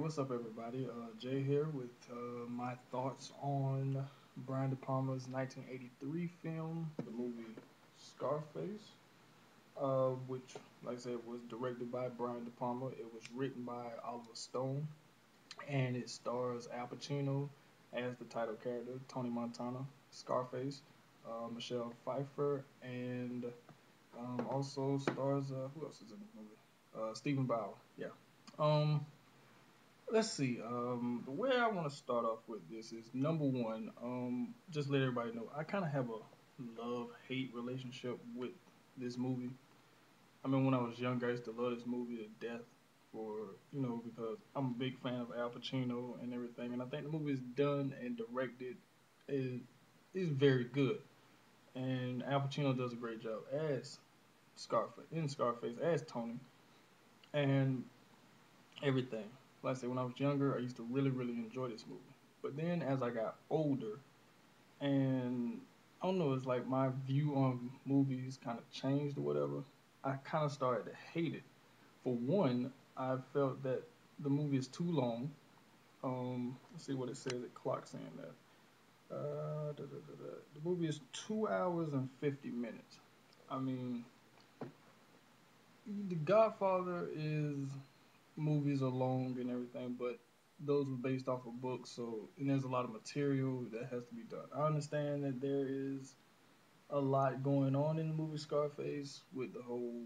what's up, everybody? Jay here with my thoughts on Brian De Palma's 1983 film, the movie Scarface, which, like I said, was directed by Brian De Palma. It was written by Oliver Stone, and it stars Al Pacino as the title character, Tony Montana, Scarface, Michelle Pfeiffer, and also stars who else is in the movie? Stephen Bauer. Yeah. Um, Let's see. The way I want to start off with this is number one. Just let everybody know I kind of have a love-hate relationship with this movie. I mean, when I was younger, I used to love this movie to death because I'm a big fan of Al Pacino and everything, and I think the movie is done and directed is is very good, and Al Pacino does a great job as Scarface as Tony, and everything. Like I said, when I was younger, I used to really, really enjoy this movie. But then as I got older, and I don't know, it's like my view on movies kind of changed or whatever. I kind of started to hate it. For one, I felt that the movie is too long. Let's see what it says. It clocks in that. The movie is 2 hours and 50 minutes. I mean, The Godfather is movies are long and everything, but those were based off of books, so and there's a lot of material that has to be done. I understand that there is a lot going on in the movie Scarface with the whole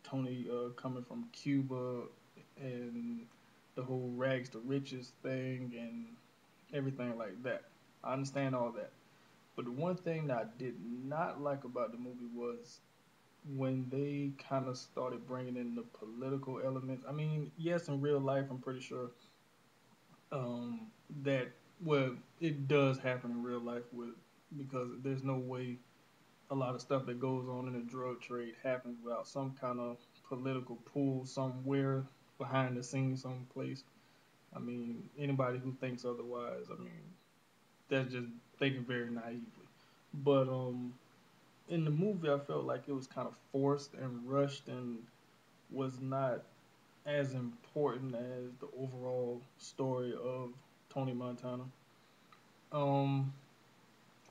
Tony coming from Cuba and the whole rags to riches thing and everything like that. I understand all that. But the one thing that I did not like about the movie was when they kind of started bringing in the political elements. I mean, yes, in real life, I'm pretty sure um, that well, it does happen in real life with because there's no way a lot of stuff that goes on in the drug trade happens without some kind of political pull somewhere behind the scenes, someplace. I mean, anybody who thinks otherwise, I mean, that's just thinking very naively. But in the movie, I felt like it was kind of forced and rushed and was not as important as the overall story of Tony Montana. Um,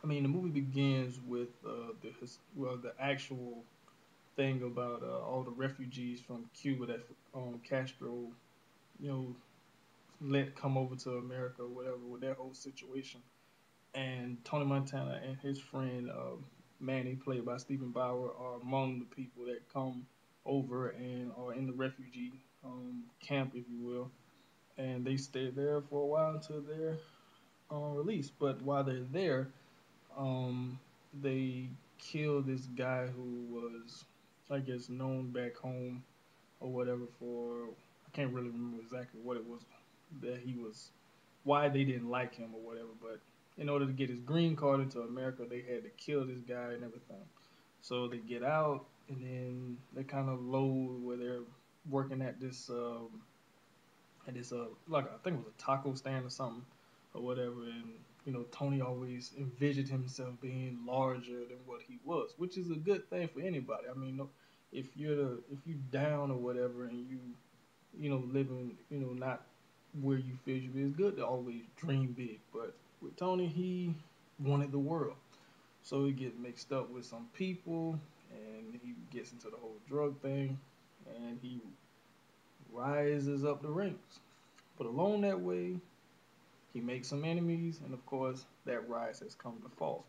I mean, the movie begins with the actual thing about all the refugees from Cuba that Castro, you know, let come over to America or whatever with that whole situation. And Tony Montana and his friend Manny, played by Stephen Bauer, are among the people that come over and are in the refugee camp, if you will. And they stay there for a while until they're released. But while they're there, um, they kill this guy who was, I guess, known back home or whatever for, I can't really remember exactly what it was that he was, why they didn't like him or whatever. But in order to get his green card into America, they had to kill this guy and everything. So they get out, and then they kind of load where they're working at this like I think it was a taco stand or something or whatever, and Tony always envisioned himself being larger than what he was, which is a good thing for anybody. I mean, no, if you down or whatever and you living not where you feel you be, it's good to always dream big. But with Tony, he wanted the world, so he gets mixed up with some people, and he gets into the whole drug thing, and he rises up the ranks. But along that way, he makes some enemies, and of course, that rise has come to fall.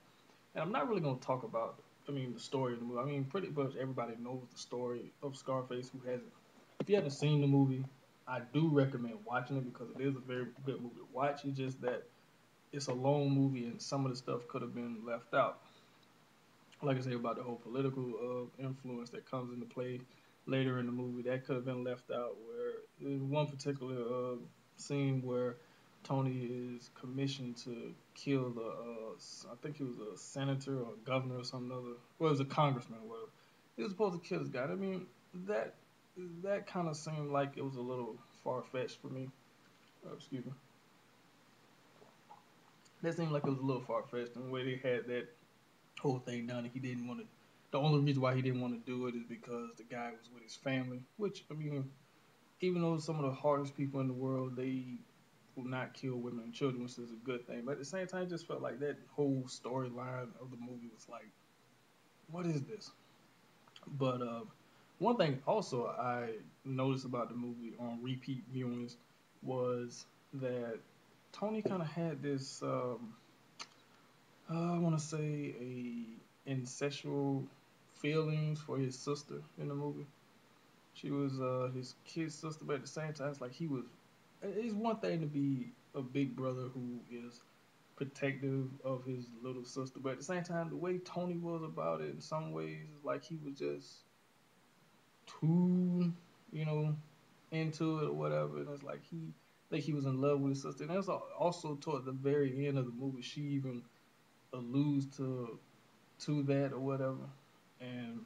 And I'm not really going to talk about, I mean, the story of the movie. I mean, pretty much everybody knows the story of Scarface who hasn't. If you haven't seen the movie, I do recommend watching it because it is a very good movie to watch. It's just that it's a long movie and some of the stuff could have been left out. Like I say about the whole political influence that comes into play later in the movie, that could have been left out. Where there's one particular scene where Tony is commissioned to kill I think he was a senator or a governor or something other. Well, it was a congressman or whatever. He was supposed to kill this guy. I mean, that that kind of seemed like it was a little far fetched for me. Excuse me. That seemed like it was a little far fetched, and the way they had that whole thing done, and he didn't want to. The only reason why he didn't want to do it is because the guy was with his family, which I mean, even though some of the hardest people in the world, they will not kill women and children, which is a good thing. But at the same time, it just felt like that whole storyline of the movie was like, what is this? But one thing also I noticed about the movie on repeat viewings was that Tony kind of had this, I want to say, a incestual feelings for his sister in the movie. She was his kid sister, but at the same time, it's like he was. It's one thing to be a big brother who is protective of his little sister, but at the same time, the way Tony was about it, in some ways, it's like he was just too, you know, into it or whatever. And it's like he, I think he was in love with his sister. And that's also toward the very end of the movie, she even alludes to that or whatever. And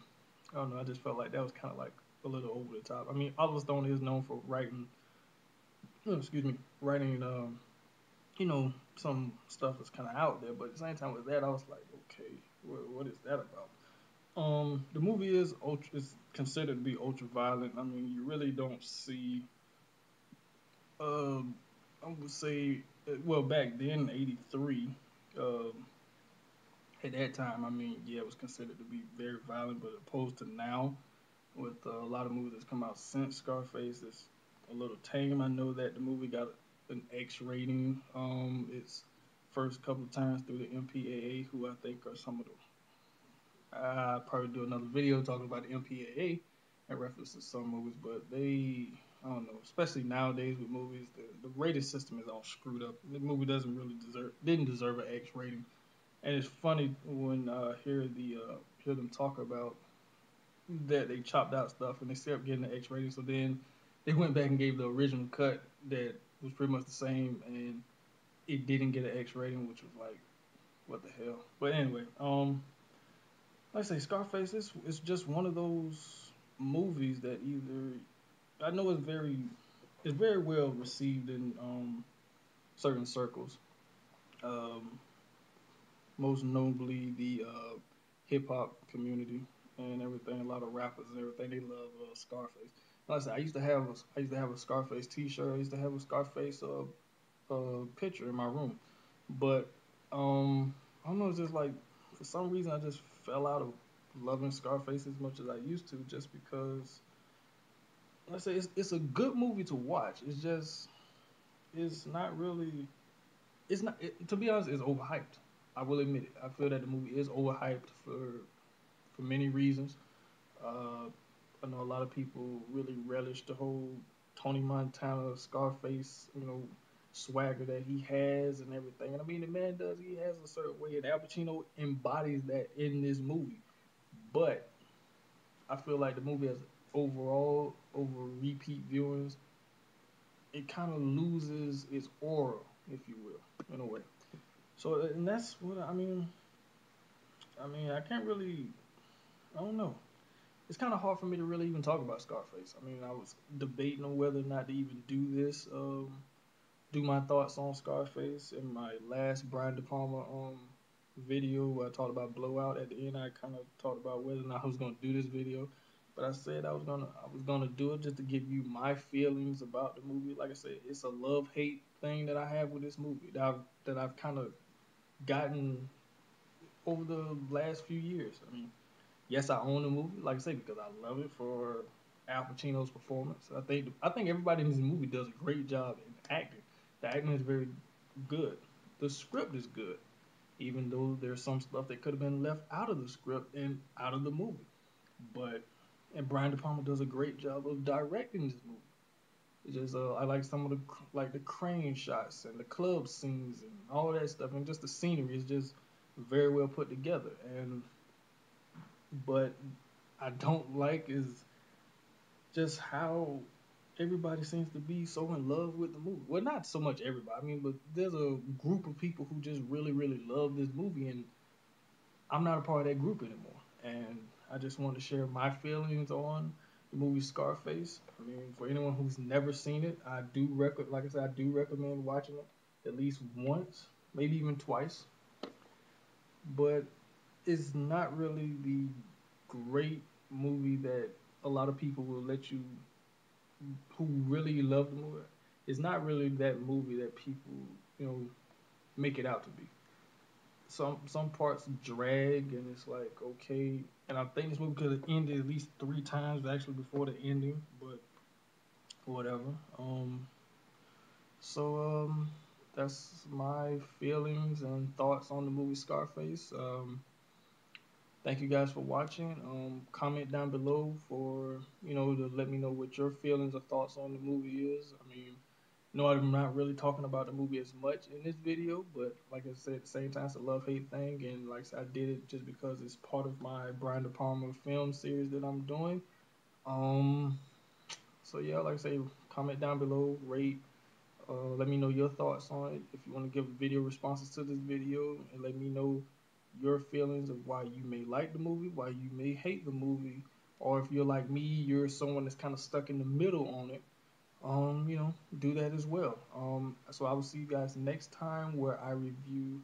I don't know, I just felt like that was kind of like a little over the top. I mean, Oliver Stone is known for writing, excuse me, writing, some stuff that's kind of out there. But at the same time with that, I was like, okay, what is that about? The movie is considered to be ultra violent. I mean, you really don't see. Um, I would say, well, back then, '83. Um, at that time, I mean, yeah, it was considered to be very violent, but opposed to now, with a lot of movies that's come out since Scarface, it's a little tame. I know that the movie got an X rating. Its first couple of times through the MPAA, who I think are some of the. I'll probably do another video talking about the MPAA and references some movies, but I don't know, especially nowadays with movies, the rating system is all screwed up. The movie didn't deserve an X rating, and it's funny when hear them talk about that they chopped out stuff and they still up getting the X rating. So then they went back and gave the original cut that was pretty much the same, and it didn't get an X rating, which was like, what the hell. But anyway, like I say, Scarface is just one of those movies that either I know it's very well received in certain circles. Um, Most notably the hip hop community and everything. A lot of rappers and everything they love Scarface. Like I said, I used to have a Scarface T-shirt. I used to have a Scarface picture in my room, but I don't know. It's just like for some reason I just fell out of loving Scarface as much as I used to, just because. Like I say it's a good movie to watch. It's just it's not really it's not to be honest, it's overhyped. I will admit it. I feel that the movie is overhyped for many reasons. Uh, I know a lot of people really relish the whole Tony Montana Scarface, swagger that he has and everything. And I mean, the man does. He has a certain way, and Al Pacino embodies that in this movie. But I feel like the movie as overall over repeat viewings, it kind of loses its aura, if you will, in a way. So, and that's what I mean. I mean, I can't really. I don't know. It's kind of hard for me to really even talk about Scarface. I mean, I was debating on whether or not to even do this, do my thoughts on Scarface in my last Brian De Palma video where I talked about Blowout. At the end, I kind of talked about whether or not I was going to do this video, but I said I was gonna do it just to give you my feelings about the movie. Like I said, it's a love hate thing that I have with this movie that I've kind of gotten over the last few years. I mean, yes, I own the movie, like I say, because I love it for Al Pacino's performance. I think everybody in this movie does a great job in acting. The acting is very good. The script is good, even though there's some stuff that could have been left out of the script and out of the movie. But and Brian De Palma does a great job of directing this movie. It's just I like some of the crane shots and the club scenes and all that stuff, and just the scenery is just very well put together. And but I don't like is just how everybody seems to be so in love with the movie. Well, not so much everybody. I mean, but there's a group of people who just really, really love this movie, and I'm not a part of that group anymore. And I just want to share my feelings on the movie Scarface. I mean, for anyone who's never seen it, like I said, I do recommend watching it at least once, maybe even twice. But it's not really the great movie that a lot of people will let you who really love the movie, it's not really that movie that people, you know, make it out to be. Some parts drag, and it's like okay. And I think this movie could have ended at least 3 times actually before the ending, but whatever. So that's my feelings and thoughts on the movie Scarface. Thank you guys for watching. Comment down below for to let me know what your feelings or thoughts on the movie is. I mean, no, I'm not really talking about the movie as much in this video, but like I said, at the same time, it's a love-hate thing, and like I said, I did it just because it's part of my Brian De Palma film series that I'm doing. Um, so yeah, like I say, comment down below, rate, let me know your thoughts on it. If you want to give video responses to this video, and let me know your feelings of why you may like the movie, why you may hate the movie, or if you're like me, you're someone that's kind of stuck in the middle on it. Do that as well. So I will see you guys next time where I review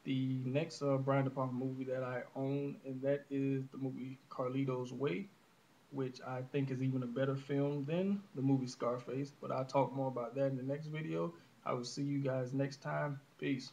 the next Brian De Palma movie that I own, and that is the movie Carlito's Way, which I think is even a better film than the movie Scarface. But I'll talk more about that in the next video. I will see you guys next time. Peace.